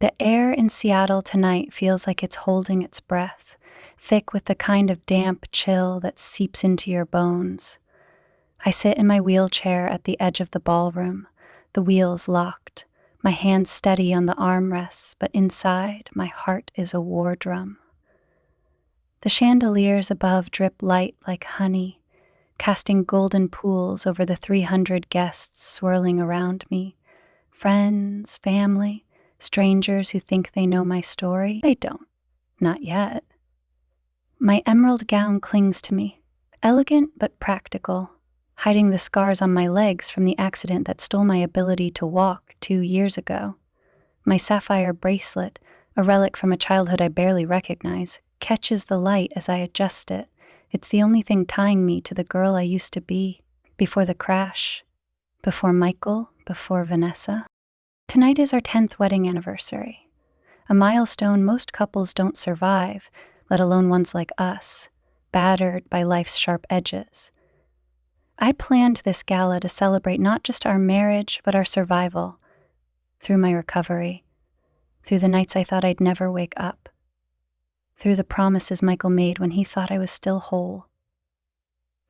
The air in Seattle tonight feels like it's holding its breath, thick with the kind of damp chill that seeps into your bones. I sit in my wheelchair at the edge of the ballroom, the wheels locked, my hands steady on the armrests, but inside, my heart is a war drum. The chandeliers above drip light like honey, casting golden pools over the 300 guests swirling around me. Friends, family, strangers who think they know my story. They don't. Not yet. My emerald gown clings to me, elegant but practical, hiding the scars on my legs from the accident that stole my ability to walk 2 years ago. My sapphire bracelet, a relic from a childhood I barely recognize, catches the light as I adjust it. It's the only thing tying me to the girl I used to be, before the crash, before Michael, before Vanessa. Tonight is our 10th wedding anniversary, a milestone most couples don't survive, let alone ones like us, battered by life's sharp edges. I planned this gala to celebrate not just our marriage, but our survival, through my recovery, through the nights I thought I'd never wake up, through the promises Michael made when he thought I was still whole.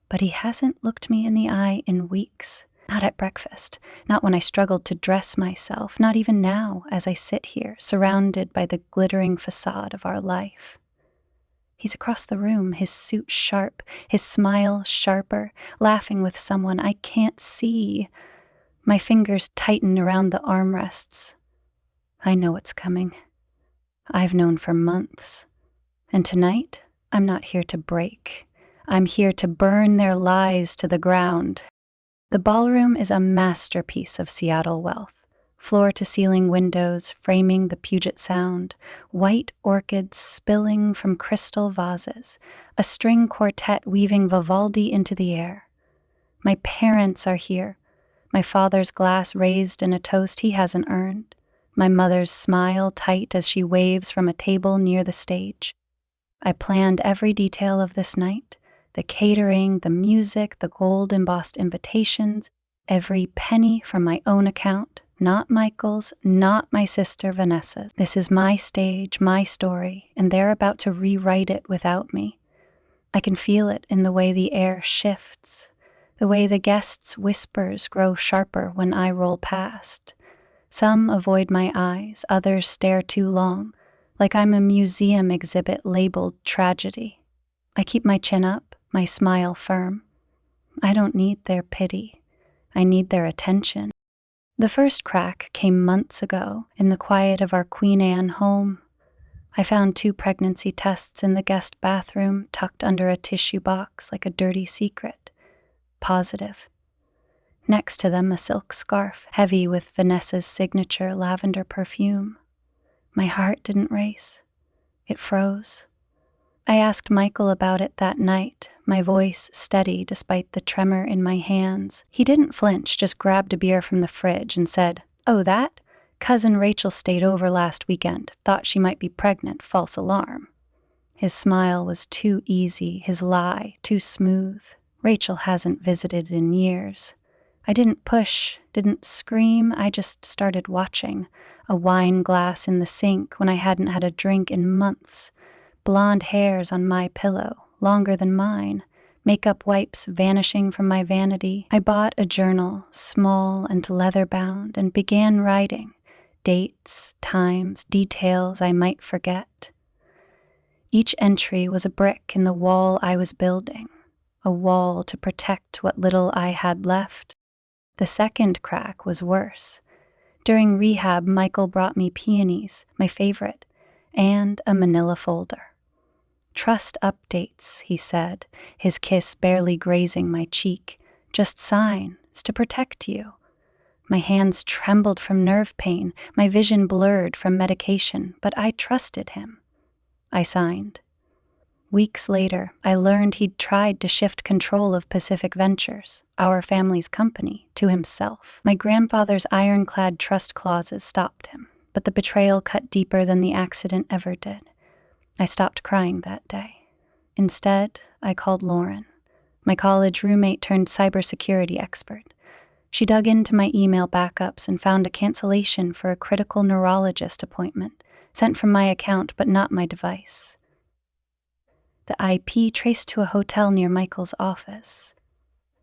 But he hasn't looked me in the eye in weeks. Not at breakfast, not when I struggled to dress myself, not even now as I sit here, surrounded by the glittering facade of our life. He's across the room, his suit sharp, his smile sharper, laughing with someone I can't see. My fingers tighten around the armrests. I know it's coming. I've known for months. And tonight, I'm not here to break. I'm here to burn their lies to the ground. The ballroom is a masterpiece of Seattle wealth. Floor-to-ceiling windows framing the Puget Sound, white orchids spilling from crystal vases, a string quartet weaving Vivaldi into the air. My parents are here, my father's glass raised in a toast he hasn't earned, my mother's smile tight as she waves from a table near the stage. I planned every detail of this night, the catering, the music, the gold-embossed invitations, every penny from my own account, not Michael's, not my sister Vanessa's. This is my stage, my story, and they're about to rewrite it without me. I can feel it in the way the air shifts, the way the guests' whispers grow sharper when I roll past. Some avoid my eyes, others stare too long, like I'm a museum exhibit labeled tragedy. I keep my chin up, my smile firm. I don't need their pity. I need their attention. The first crack came months ago in the quiet of our Queen Anne home. I found 2 pregnancy tests in the guest bathroom tucked under a tissue box like a dirty secret. Positive. Next to them, a silk scarf, heavy with Vanessa's signature lavender perfume. My heart didn't race. It froze. I asked Michael about it that night, my voice steady despite the tremor in my hands. He didn't flinch, just grabbed a beer from the fridge and said, "Oh, that? Cousin Rachel stayed over last weekend, thought she might be pregnant, false alarm." His smile was too easy, his lie too smooth. Rachel hasn't visited in years. I didn't push, didn't scream, I just started watching, a wine glass in the sink when I hadn't had a drink in months. Blonde hairs on my pillow, longer than mine, makeup wipes vanishing from my vanity. I bought a journal, small and leather-bound, and began writing, dates, times, details I might forget. Each entry was a brick in the wall I was building, a wall to protect what little I had left. The second crack was worse. During rehab, Michael brought me peonies, my favorite, and a manila folder. "Trust updates," he said, his kiss barely grazing my cheek. "Just sign. It's to protect you." My hands trembled from nerve pain, my vision blurred from medication, but I trusted him. I signed. Weeks later, I learned he'd tried to shift control of Pacific Ventures, our family's company, to himself. My grandfather's ironclad trust clauses stopped him, but the betrayal cut deeper than the accident ever did. I stopped crying that day. Instead, I called Lauren, my college roommate turned cybersecurity expert. She dug into my email backups and found a cancellation for a critical neurologist appointment, sent from my account but not my device. The IP traced to a hotel near Michael's office.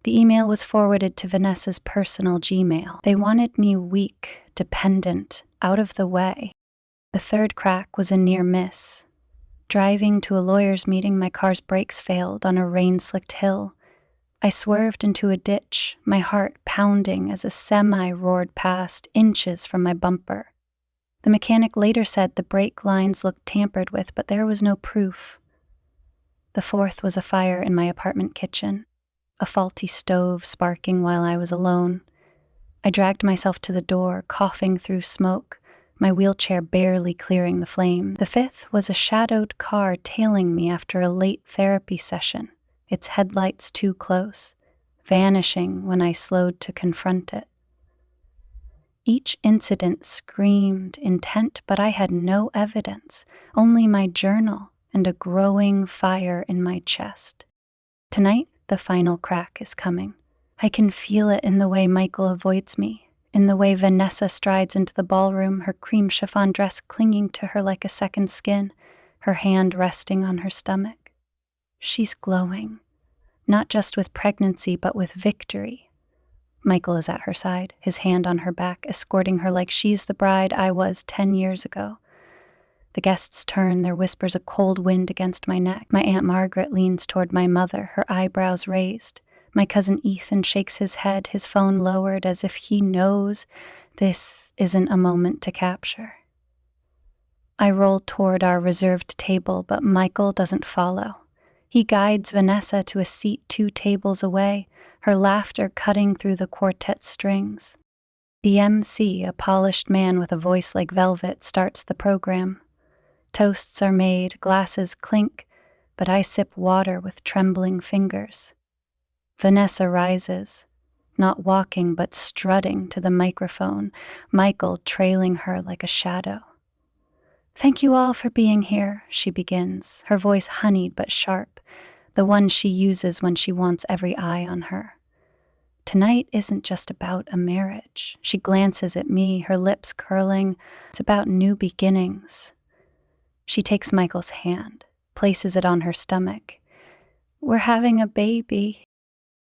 The email was forwarded to Vanessa's personal Gmail. They wanted me weak, dependent, out of the way. The third crack was a near miss. Driving to a lawyer's meeting, my car's brakes failed on a rain-slicked hill. I swerved into a ditch, my heart pounding as a semi roared past, inches from my bumper. The mechanic later said the brake lines looked tampered with, but there was no proof. The fourth was a fire in my apartment kitchen, a faulty stove sparking while I was alone. I dragged myself to the door, coughing through smoke, my wheelchair barely clearing the flame. The fifth was a shadowed car tailing me after a late therapy session, its headlights too close, vanishing when I slowed to confront it. Each incident screamed intent, but I had no evidence, only my journal and a growing fire in my chest. Tonight, the final crack is coming. I can feel it in the way Michael avoids me, in the way Vanessa strides into the ballroom, her cream chiffon dress clinging to her like a second skin, her hand resting on her stomach. She's glowing, not just with pregnancy, but with victory. Michael is at her side, his hand on her back, escorting her like she's the bride I was 10 years ago. The guests turn, their whispers a cold wind against my neck. My Aunt Margaret leans toward my mother, her eyebrows raised. My cousin Ethan shakes his head, his phone lowered as if he knows this isn't a moment to capture. I roll toward our reserved table, but Michael doesn't follow. He guides Vanessa to a seat 2 tables away, her laughter cutting through the quartet strings. The MC, a polished man with a voice like velvet, starts the program. Toasts are made, glasses clink, but I sip water with trembling fingers. Vanessa rises, not walking but strutting to the microphone, Michael trailing her like a shadow. "Thank you all for being here," she begins, her voice honeyed but sharp, the one she uses when she wants every eye on her. Tonight isn't just about a marriage. She glances at me, her lips curling. It's about new beginnings. She takes Michael's hand, places it on her stomach. "We're having a baby."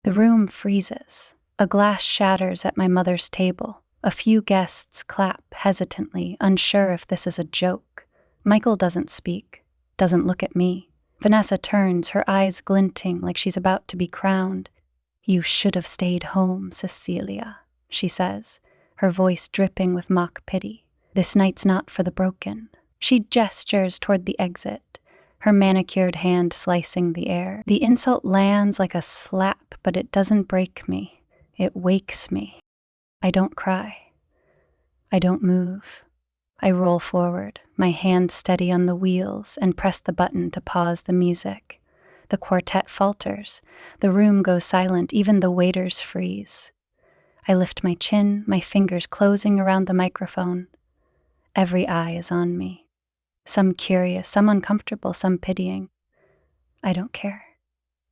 The room freezes. A glass shatters at my mother's table. A few guests clap hesitantly, unsure if this is a joke. Michael doesn't speak, doesn't look at me. Vanessa turns, her eyes glinting like she's about to be crowned. "You should have stayed home, Cecilia," she says, her voice dripping with mock pity. "This night's not for the broken." She gestures toward the exit, her manicured hand slicing the air. The insult lands like a slap, but it doesn't break me. It wakes me. I don't cry. I don't move. I roll forward, my hand steady on the wheels, and press the button to pause the music. The quartet falters. The room goes silent, even the waiters freeze. I lift my chin, my fingers closing around the microphone. Every eye is on me. Some curious, some uncomfortable, some pitying. I don't care.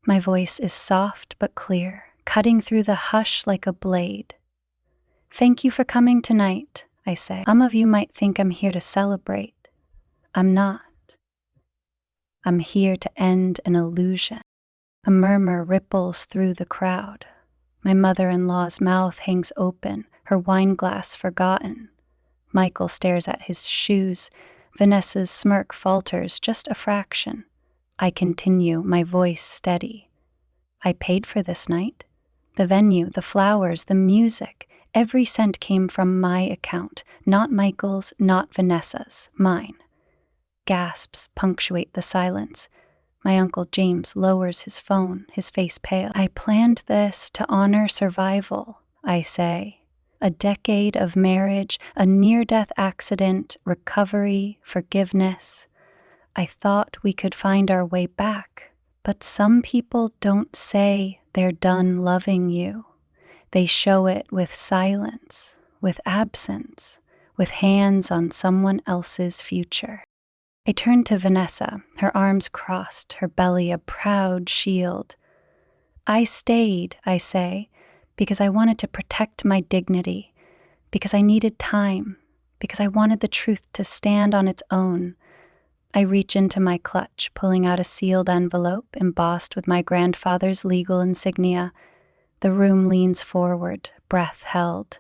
My voice is soft but clear, cutting through the hush like a blade. "Thank you for coming tonight," I say. "Some of you might think I'm here to celebrate. I'm not. I'm here to end an illusion." A murmur ripples through the crowd. My mother-in-law's mouth hangs open, her wine glass forgotten. Michael stares at his shoes. Vanessa's smirk falters just a fraction. I continue, my voice steady. "I paid for this night. The venue, the flowers, the music, every cent came from my account, not Michael's, not Vanessa's, mine." Gasps punctuate the silence. My Uncle James lowers his phone, his face pale. "I planned this to honor survival," I say. A decade of marriage, a near-death accident, recovery, forgiveness. I thought we could find our way back. But some people don't say they're done loving you. They show it with silence, with absence, with hands on someone else's future. I turn to Vanessa, her arms crossed, her belly a proud shield. "I stayed," I say, because I wanted to protect my dignity, because I needed time, because I wanted the truth to stand on its own. I reach into my clutch, pulling out a sealed envelope embossed with my grandfather's legal insignia. The room leans forward, breath held.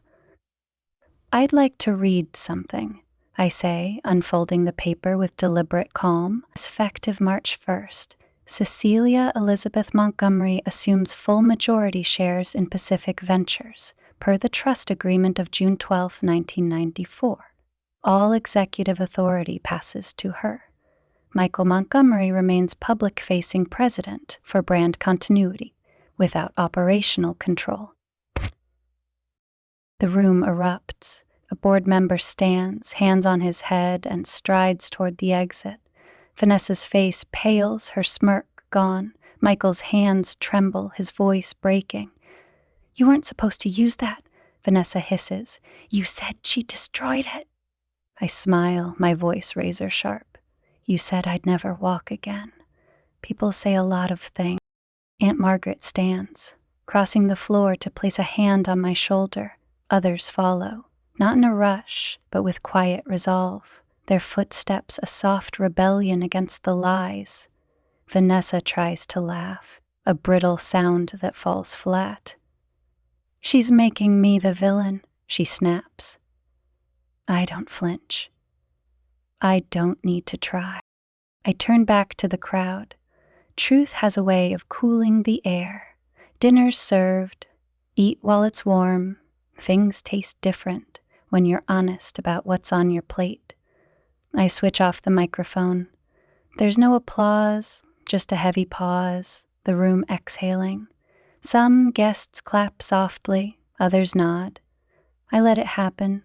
"I'd like to read something," I say, unfolding the paper with deliberate calm. Effective March 1st, Cecilia Elizabeth Montgomery assumes full majority shares in Pacific Ventures, per the trust agreement of June 12, 1994. All executive authority passes to her. Michael Montgomery remains public-facing president for brand continuity, without operational control. The room erupts. A board member stands, hands on his head, and strides toward the exit. Vanessa's face pales, her smirk gone. Michael's hands tremble, his voice breaking. "You weren't supposed to use that," Vanessa hisses. "You said she destroyed it." I smile, my voice razor sharp. "You said I'd never walk again." People say a lot of things. Aunt Margaret stands, crossing the floor to place a hand on my shoulder. Others follow, not in a rush, but with quiet resolve, their footsteps a soft rebellion against the lies. Vanessa tries to laugh, a brittle sound that falls flat. "She's making me the villain," she snaps. I don't flinch. I don't need to try. I turn back to the crowd. Truth has a way of cooling the air. Dinner's served. Eat while it's warm. Things taste different when you're honest about what's on your plate. I switch off the microphone. There's no applause, just a heavy pause, the room exhaling. Some guests clap softly, others nod. I let it happen,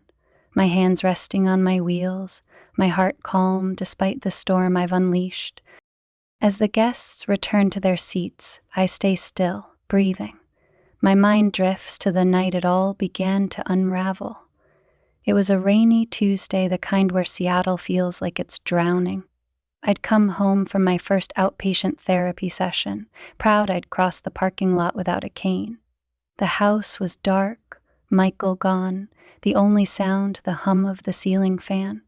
my hands resting on my wheels, my heart calm despite the storm I've unleashed. As the guests return to their seats, I stay still, breathing. My mind drifts to the night it all began to unravel. It was a rainy Tuesday, the kind where Seattle feels like it's drowning. I'd come home from my first outpatient therapy session, proud I'd crossed the parking lot without a cane. The house was dark, Michael gone, the only sound the hum of the ceiling fan.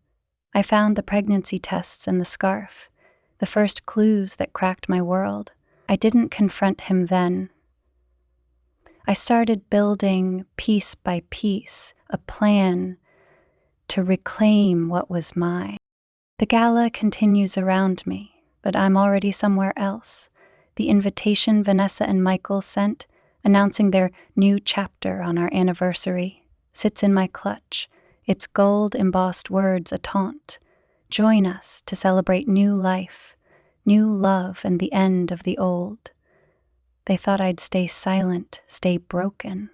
I found the pregnancy tests and the scarf, the first clues that cracked my world. I didn't confront him then. I started building, piece by piece, a plan to reclaim what was mine. The gala continues around me, but I'm already somewhere else. The invitation Vanessa and Michael sent, announcing their new chapter on our anniversary, sits in my clutch, its gold-embossed words a taunt. Join us to celebrate new life, new love, and the end of the old. They thought I'd stay silent, stay broken.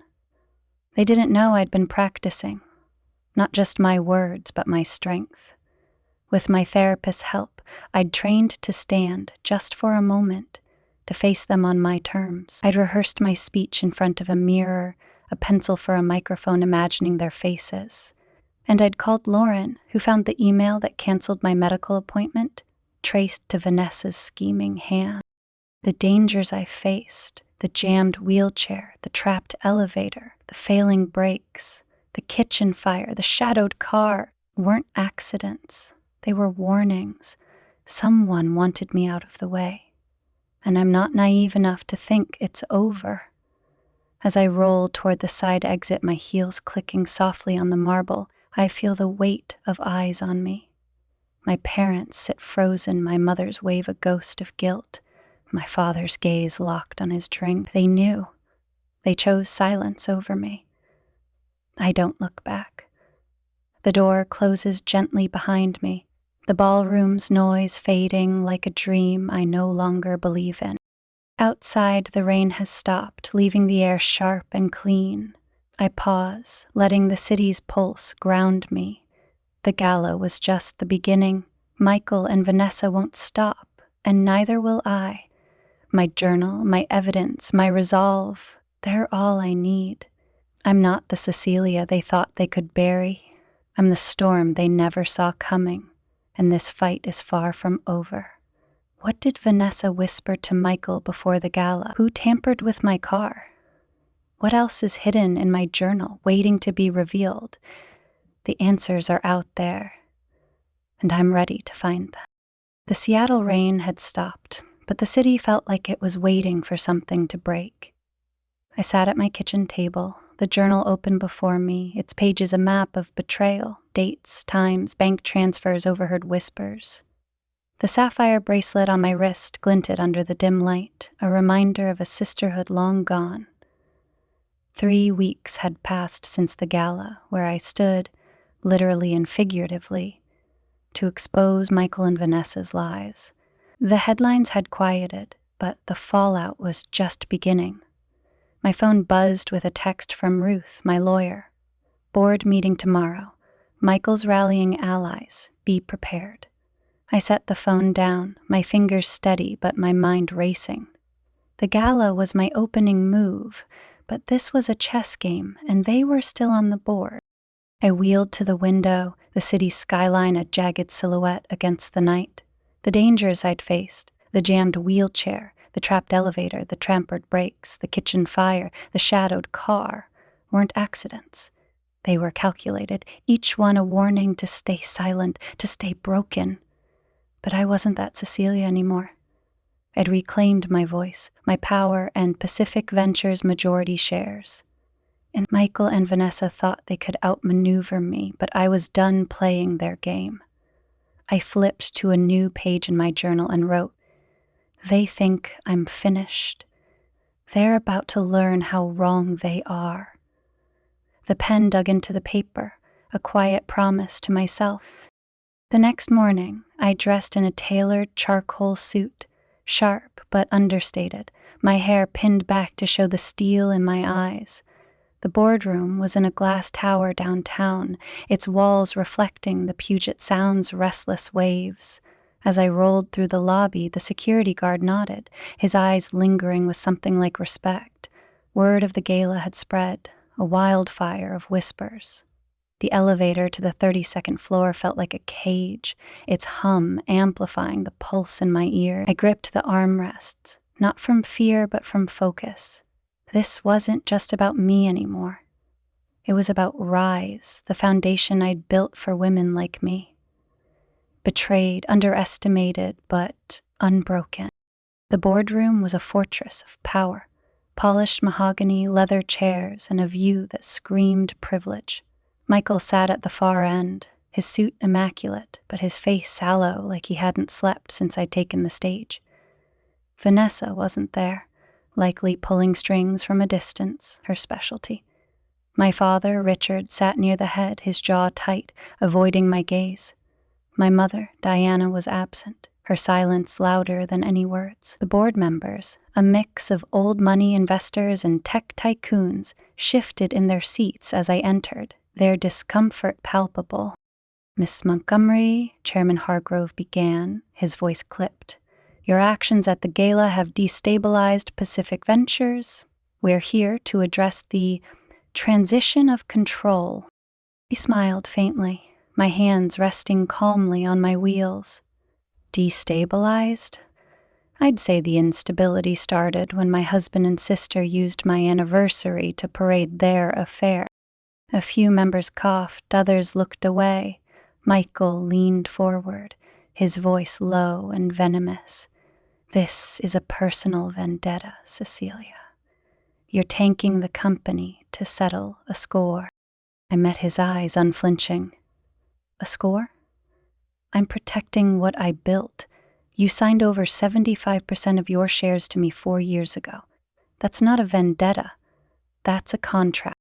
They didn't know I'd been practicing, not just my words, but my strength. With my therapist's help, I'd trained to stand just for a moment, to face them on my terms. I'd rehearsed my speech in front of a mirror, a pencil for a microphone, imagining their faces. And I'd called Lauren, who found the email that canceled my medical appointment, traced to Vanessa's scheming hand. The dangers I faced, the jammed wheelchair, the trapped elevator, the failing brakes, the kitchen fire, the shadowed car, weren't accidents. They were warnings. Someone wanted me out of the way. And I'm not naive enough to think it's over. As I roll toward the side exit, my heels clicking softly on the marble, I feel the weight of eyes on me. My parents sit frozen, my mother's wave a ghost of guilt, my father's gaze locked on his drink. They knew. They chose silence over me. I don't look back. The door closes gently behind me, the ballroom's noise fading like a dream I no longer believe in. Outside, the rain has stopped, leaving the air sharp and clean. I pause, letting the city's pulse ground me. The gala was just the beginning. Michael and Vanessa won't stop, and neither will I. My journal, my evidence, my resolve, they're all I need. I'm not the Cecilia they thought they could bury. I'm the storm they never saw coming, and this fight is far from over. What did Vanessa whisper to Michael before the gala? Who tampered with my car? What else is hidden in my journal, waiting to be revealed? The answers are out there, and I'm ready to find them. The Seattle rain had stopped, but the city felt like it was waiting for something to break. I sat at my kitchen table, the journal open before me, its pages a map of betrayal, dates, times, bank transfers, overheard whispers. The sapphire bracelet on my wrist glinted under the dim light, a reminder of a sisterhood long gone. 3 weeks had passed since the gala, where I stood, literally and figuratively, to expose Michael and Vanessa's lies. The headlines had quieted, but the fallout was just beginning. My phone buzzed with a text from Ruth, my lawyer. Board meeting tomorrow. Michael's rallying allies. Be prepared. I set the phone down, my fingers steady but my mind racing. The gala was my opening move, but this was a chess game, and they were still on the board. I wheeled to the window, the city's skyline a jagged silhouette against the night. The dangers I'd faced, the jammed wheelchair, the trapped elevator, the trampered brakes, the kitchen fire, the shadowed car, weren't accidents. They were calculated, each one a warning to stay silent, to stay broken. But I wasn't that Cecilia anymore. I'd reclaimed my voice, my power, and Pacific Ventures' majority shares. And Michael and Vanessa thought they could outmaneuver me, but I was done playing their game. I flipped to a new page in my journal and wrote, "They think I'm finished. They're about to learn how wrong they are." The pen dug into the paper, a quiet promise to myself. The next morning, I dressed in a tailored charcoal suit, sharp but understated, my hair pinned back to show the steel in my eyes. The boardroom was in a glass tower downtown, its walls reflecting the Puget Sound's restless waves. As I rolled through the lobby, the security guard nodded, his eyes lingering with something like respect. Word of the gala had spread, a wildfire of whispers. The elevator to the 32nd floor felt like a cage, its hum amplifying the pulse in my ear. I gripped the armrests, not from fear but from focus. This wasn't just about me anymore. It was about Rise, the foundation I'd built for women like me. Betrayed, underestimated, but unbroken. The boardroom was a fortress of power, polished mahogany, leather chairs, and a view that screamed privilege. Michael sat at the far end, his suit immaculate, but his face sallow like he hadn't slept since I'd taken the stage. Vanessa wasn't there, likely pulling strings from a distance, her specialty. My father, Richard, sat near the head, his jaw tight, avoiding my gaze. My mother, Diana, was absent, her silence louder than any words. The board members, a mix of old money investors and tech tycoons, shifted in their seats as I entered, their discomfort palpable. "Miss Montgomery," Chairman Hargrove began, his voice clipped. "Your actions at the gala have destabilized Pacific Ventures. We're here to address the transition of control." He smiled faintly, my hands resting calmly on my wheels. Destabilized? I'd say the instability started when my husband and sister used my anniversary to parade their affair. A few members coughed, others looked away. Michael leaned forward, his voice low and venomous. "This is a personal vendetta, Cecilia. You're tanking the company to settle a score." I met his eyes, unflinching. "A score? I'm protecting what I built. You signed over 75% of your shares to me 4 years ago. That's not a vendetta. That's a contract."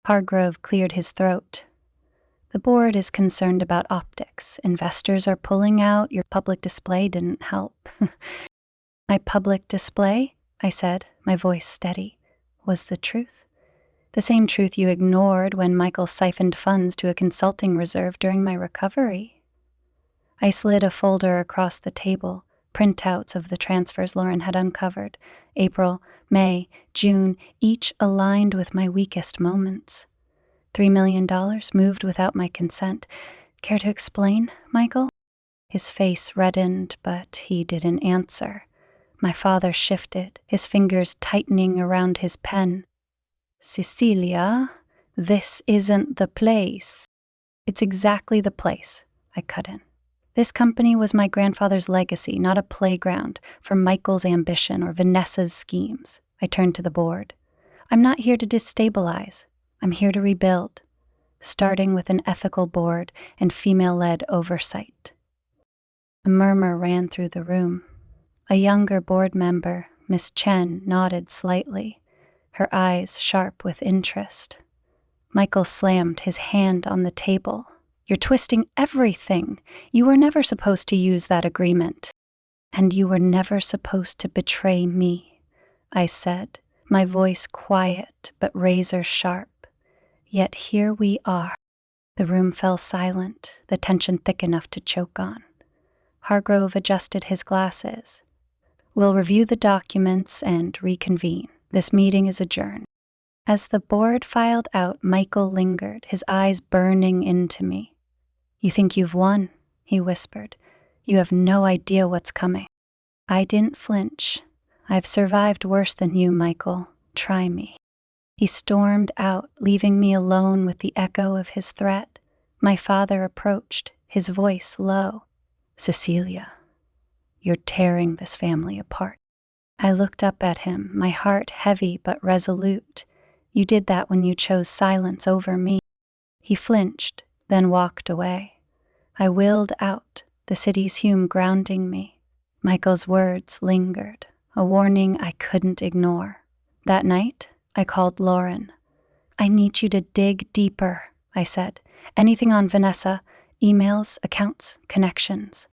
Hargrove cleared his throat. "The board is concerned about optics. Investors are pulling out. Your public display didn't help." "My public display," I said, my voice steady, "was the truth. The same truth you ignored when Michael siphoned funds to a consulting reserve during my recovery." I slid a folder across the table, printouts of the transfers Lauren had uncovered. April, May, June, each aligned with my weakest moments. $3 million moved without my consent. "Care to explain, Michael?" His face reddened, but he didn't answer. My father shifted, his fingers tightening around his pen. Cecilia, this isn't the place. It's exactly the place, I cut in. This company was my grandfather's legacy, not a playground for Michael's ambition or Vanessa's schemes. I turned to the board. I'm not here to destabilize. I'm here to rebuild, starting with an ethical board and female-led oversight. A murmur ran through the room. A younger board member, Miss Chen, nodded slightly, her eyes sharp with interest. Michael slammed his hand on the table. You're twisting everything. You were never supposed to use that agreement. And you were never supposed to betray me, I said, my voice quiet but razor sharp. Yet here we are. The room fell silent, the tension thick enough to choke on. Hargrove adjusted his glasses. We'll review the documents and reconvene. This meeting is adjourned. As the board filed out, Michael lingered, his eyes burning into me. You think you've won, he whispered. You have no idea what's coming. I didn't flinch. I've survived worse than you, Michael. Try me. He stormed out, leaving me alone with the echo of his threat. My father approached, his voice low. Cecilia, you're tearing this family apart. I looked up at him, my heart heavy but resolute. You did that when you chose silence over me. He flinched, then walked away. I willed out, the city's Hume grounding me. Michael's words lingered, a warning I couldn't ignore. That night, I called Lauren. I need you to dig deeper, I said. Anything on Vanessa, emails, accounts, connections.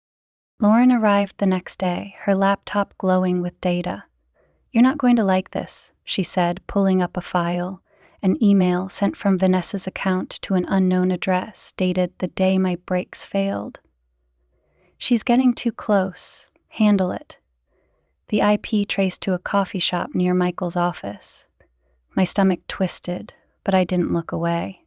Lauren arrived the next day, her laptop glowing with data. You're not going to like this, she said, pulling up a file. An email sent from Vanessa's account to an unknown address, dated the day my brakes failed. She's getting too close. Handle it. The IP traced to a coffee shop near Michael's office. My stomach twisted, but I didn't look away.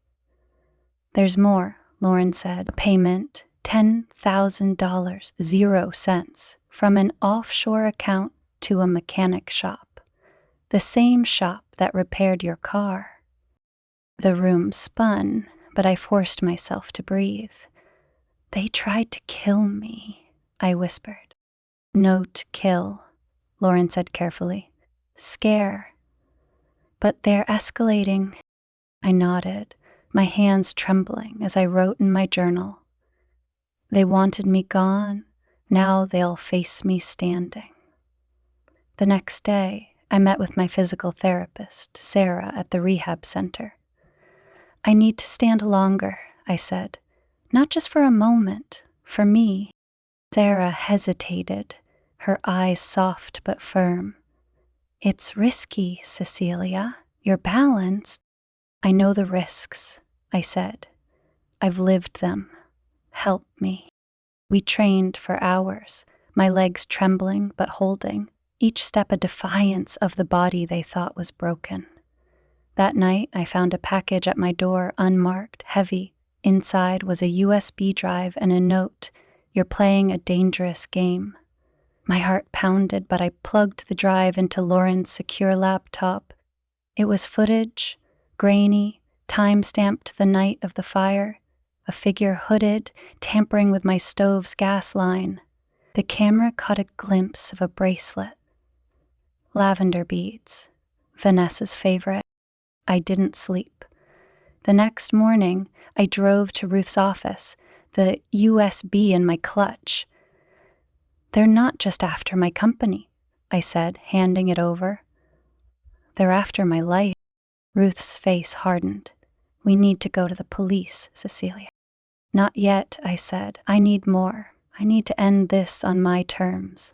There's more, Lauren said. Payment, $10,000, 0 cents, from an offshore account to a mechanic shop. The same shop that repaired your car. The room spun, but I forced myself to breathe. They tried to kill me, I whispered. Note kill, Lauren said carefully. Scare. But they're escalating. I nodded, my hands trembling as I wrote in my journal. They wanted me gone, now they'll face me standing. The next day, I met with my physical therapist, Sarah, at the rehab center. I need to stand longer, I said. Not just for a moment, for me. Sarah hesitated, her eyes soft but firm. It's risky, Cecilia. You're balanced. I know the risks, I said. I've lived them. Help me. We trained for hours, my legs trembling but holding, each step a defiance of the body they thought was broken. That night, I found a package at my door, unmarked, heavy. Inside was a USB drive and a note. You're playing a dangerous game. My heart pounded, but I plugged the drive into Lauren's secure laptop. It was footage, grainy, time-stamped the night of the fire. A figure hooded, tampering with my stove's gas line. The camera caught a glimpse of a bracelet. Lavender beads, Vanessa's favorite. I didn't sleep. The next morning, I drove to Ruth's office, the USB in my clutch. They're not just after my company, I said, handing it over. They're after my life. Ruth's face hardened. We need to go to the police, Cecilia. Not yet, I said. I need more. I need to end this on my terms.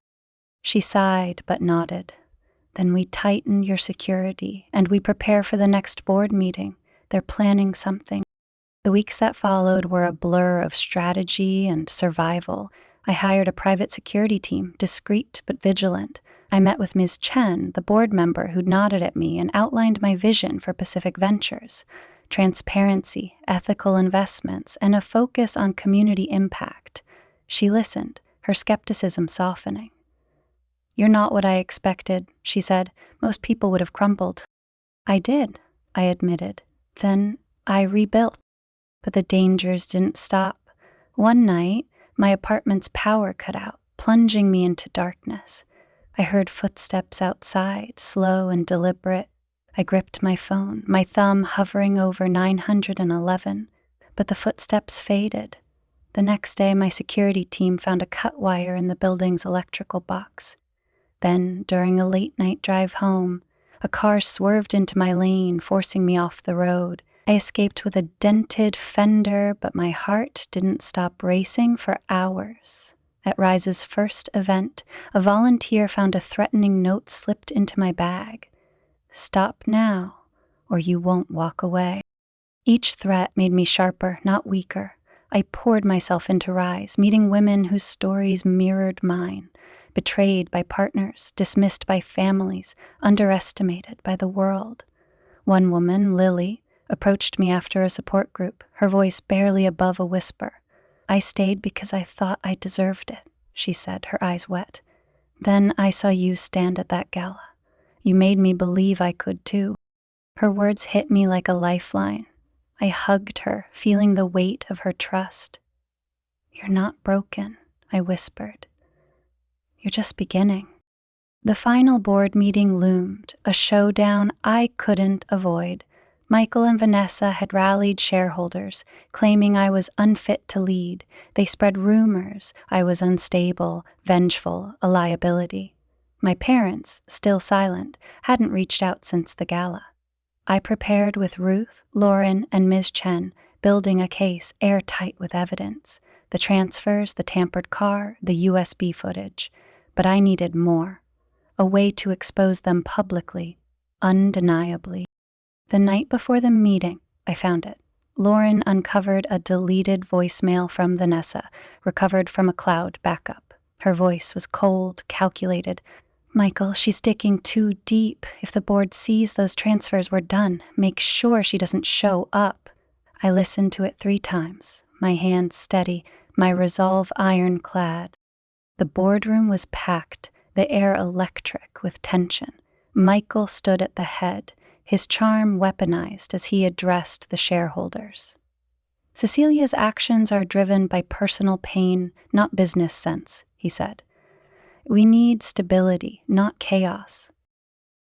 She sighed but nodded. Then we tighten your security, and we prepare for the next board meeting. They're planning something. The weeks that followed were a blur of strategy and survival. I hired a private security team, discreet but vigilant. I met with Ms. Chen, the board member who'd nodded at me and outlined my vision for Pacific Ventures. Transparency, ethical investments, and a focus on community impact. She listened, her skepticism softening. You're not what I expected, she said. Most people would have crumbled. I did. I admitted. Then I rebuilt. But the dangers didn't stop. One night, my apartment's power cut out, plunging me into darkness. I heard footsteps outside, slow and deliberate. I gripped my phone, my thumb hovering over 911, but the footsteps faded. The next day, my security team found a cut wire in the building's electrical box. Then, during a late-night drive home, a car swerved into my lane, forcing me off the road. I escaped with a dented fender, but my heart didn't stop racing for hours. At Rise's first event, a volunteer found a threatening note slipped into my bag. "Stop now, or you won't walk away." Each threat made me sharper, not weaker. I poured myself into Rise, meeting women whose stories mirrored mine. Betrayed by partners, dismissed by families, underestimated by the world. One woman, Lily, approached me after a support group, her voice barely above a whisper. "I stayed because I thought I deserved it," she said, her eyes wet. "Then I saw you stand at that gala. You made me believe I could too." Her words hit me like a lifeline. I hugged her, feeling the weight of her trust. "You're not broken," I whispered. "You're just beginning." The final board meeting loomed, a showdown I couldn't avoid. Michael and Vanessa had rallied shareholders, claiming I was unfit to lead. They spread rumors I was unstable, vengeful, a liability. My parents, still silent, hadn't reached out since the gala. I prepared with Ruth, Lauren, and Ms. Chen, building a case airtight with evidence. The transfers, the tampered car, the USB footage. But I needed more. A way to expose them publicly, undeniably. The night before the meeting, I found it. Lauren uncovered a deleted voicemail from Vanessa, recovered from a cloud backup. Her voice was cold, calculated. "Michael, she's digging too deep. If the board sees those transfers were done, make sure she doesn't show up." I listened to it 3 times, my hands steady, my resolve ironclad. The boardroom was packed, the air electric with tension. Michael stood at the head, his charm weaponized as he addressed the shareholders. "Cecilia's actions are driven by personal pain, not business sense," he said. "We need stability, not chaos."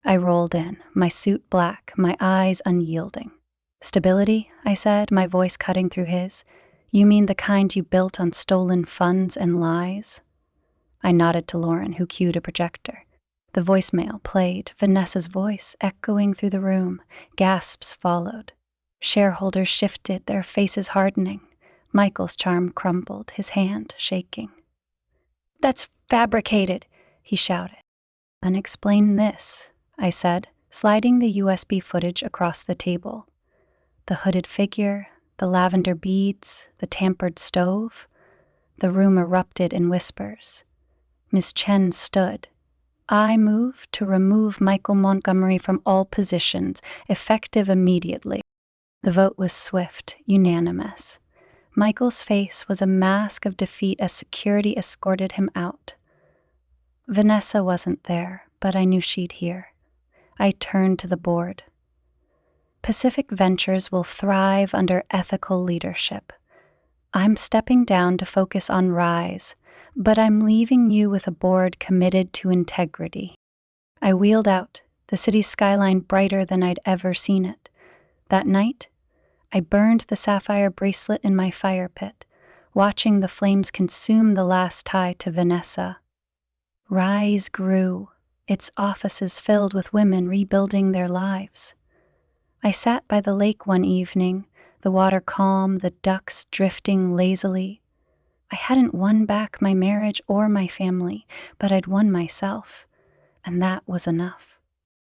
I rolled in, my suit black, my eyes unyielding. "Stability," I said, my voice cutting through his. "You mean the kind you built on stolen funds and lies?" I nodded to Lauren, who cued a projector. The voicemail played, Vanessa's voice echoing through the room. Gasps followed. Shareholders shifted, their faces hardening. Michael's charm crumbled, his hand shaking. "That's fabricated," he shouted. "Then explain this," I said, sliding the USB footage across the table. The hooded figure, the lavender beads, the tampered stove. The room erupted in whispers. Miss Chen stood. "I move to remove Michael Montgomery from all positions, effective immediately." The vote was swift, unanimous. Michael's face was a mask of defeat as security escorted him out. Vanessa wasn't there, but I knew she'd hear. I turned to the board. "Pacific Ventures will thrive under ethical leadership. I'm stepping down to focus on Rise, but I'm leaving you with a board committed to integrity." I wheeled out, the city's skyline brighter than I'd ever seen it. That night, I burned the sapphire bracelet in my fire pit, watching the flames consume the last tie to Vanessa. Rise grew, its offices filled with women rebuilding their lives. I sat by the lake one evening, the water calm, the ducks drifting lazily. I hadn't won back my marriage or my family, but I'd won myself, and that was enough.